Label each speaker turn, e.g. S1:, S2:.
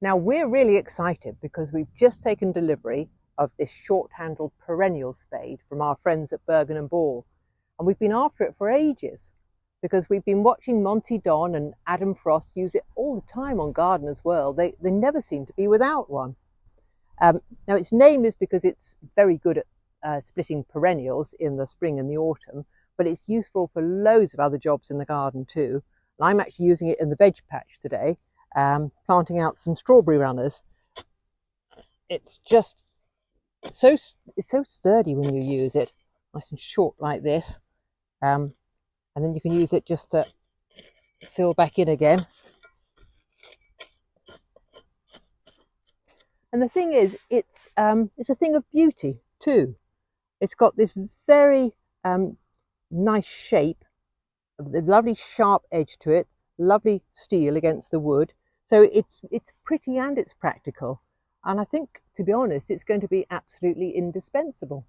S1: Now we're really excited because we've just taken delivery of this short-handled perennial spade from our friends at Bergen and Ball. And we've been after it for ages because we've been watching Monty Don and Adam Frost use it all the time on Gardener's World. They never seem to be without one. Now its name is because it's very good at splitting perennials in the spring and the autumn, but it's useful for loads of other jobs in the garden too. And I'm actually using it in the veg patch today, planting out some strawberry runners. It's just it's so sturdy when you use it, nice and short like this, and then you can use it just to fill back in again. And the thing is, it's a thing of beauty too. It's got this very nice shape, the lovely sharp edge to it, lovely steel against the wood. So it's pretty and it's practical. And I think, to be honest, it's going to be absolutely indispensable.